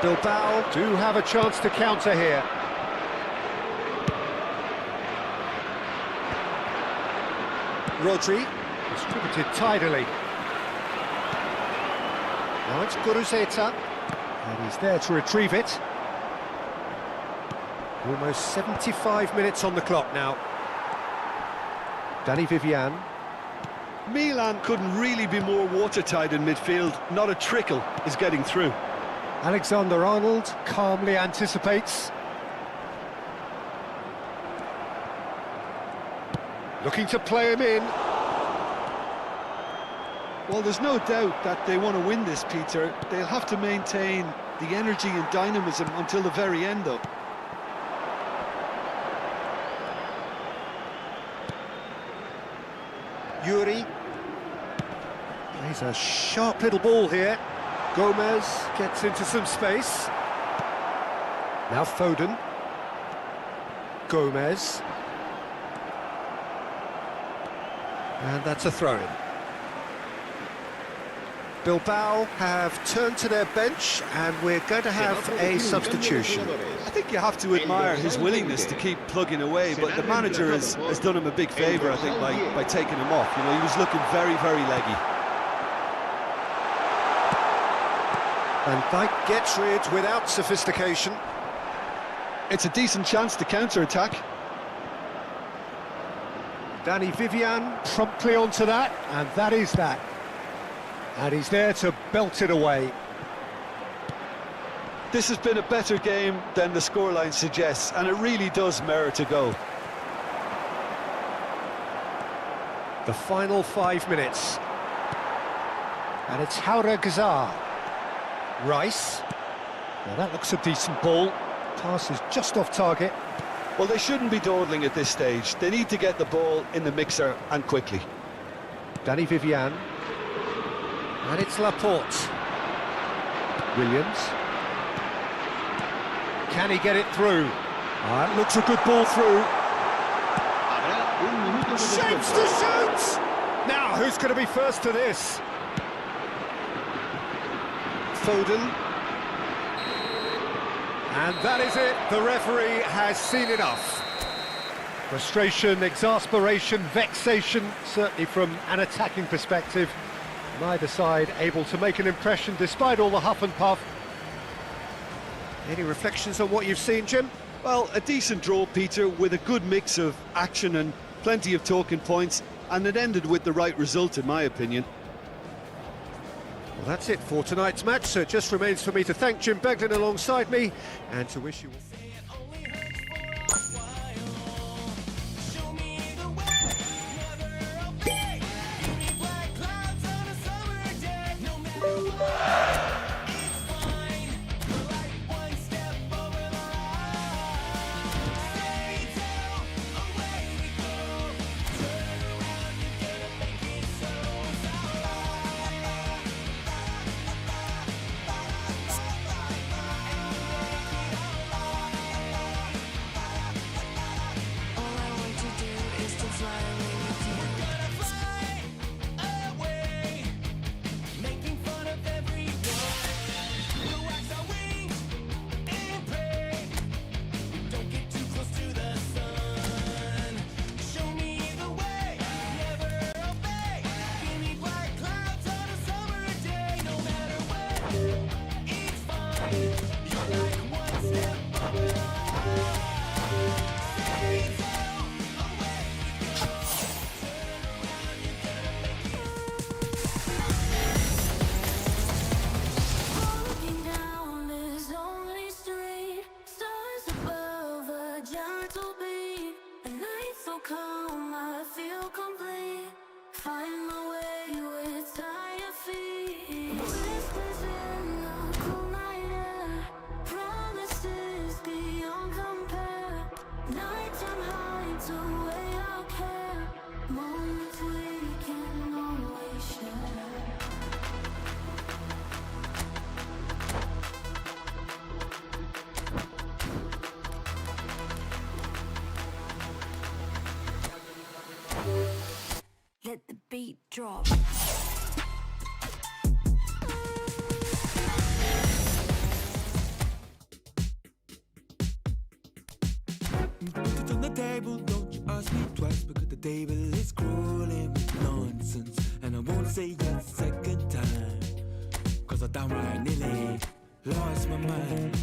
Bilbao do have a chance to counter here. Rodri, distributed tidily. Now it's Gurzetta, and he's there to retrieve it. Almost 75 minutes on the clock now. Danny Vivian. Milan couldn't really be more watertight in midfield. Not a trickle is getting through. Alexander-Arnold calmly anticipates. Looking to play him in. Well, there's no doubt that they want to win this, Peter. They'll have to maintain the energy and dynamism until the very end, though. Yuri. Plays a sharp little ball here. Gomez gets into some space. Now Foden. Gomez. And that's a throw-in. Bilbao have turned to their bench, and we're going to have a substitution. I think you have to admire his willingness to keep plugging away, but the manager has done him a big favour, I think, by taking him off. You know, he was looking very, very leggy. And Dijk gets rid without sophistication. It's a decent chance to counter-attack. Danny Vivian promptly onto that, and that is that. And he's there to belt it away. This has been a better game than the scoreline suggests, and it really does merit a go. The final 5 minutes. And it's Jaureguisa. Rice. Now that looks a decent ball. Pass is just off target. Well, they shouldn't be dawdling at this stage. They need to get the ball in the mixer, and quickly. Danny Vivian. And it's Laporte. Williams. Can he get it through? It looks a good ball through. Shapes to shoot! Now, who's going to be first to this? Foden. And that is it. The referee has seen enough. Frustration, exasperation, vexation, certainly from an attacking perspective. Neither side able to make an impression despite all the huff and puff. Any reflections on what you've seen, Jim? Well, a decent draw, Peter, with a good mix of action and plenty of talking points, and it ended with the right result, in my opinion. Well, that's it for tonight's match, so it just remains for me to thank Jim Beglin alongside me and to wish you all... beat drop. Put it on the table, don't you ask me twice, because the table is crawling with nonsense. And I won't say yes second time, cause I downright nearly lost my mind.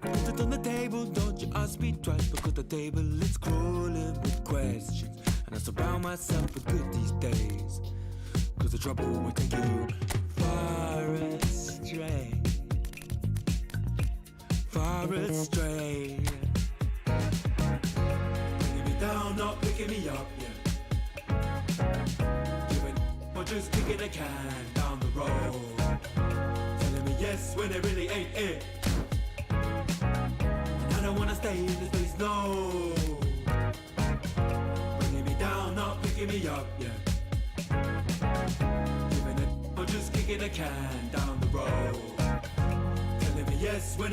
Put it on the table, don't you ask me twice, because the table is crawling with questions. And I surround myself with good these days, cause the trouble will take you far astray. Far astray. Bringing me down, not picking me up, yeah. Giving or just kicking a can down the road. Telling me yes when it really ain't it. And I don't wanna stay in this place, no. Bringing me down, not picking me up, yeah. Giving it or just kicking a can down the road. Telling me yes when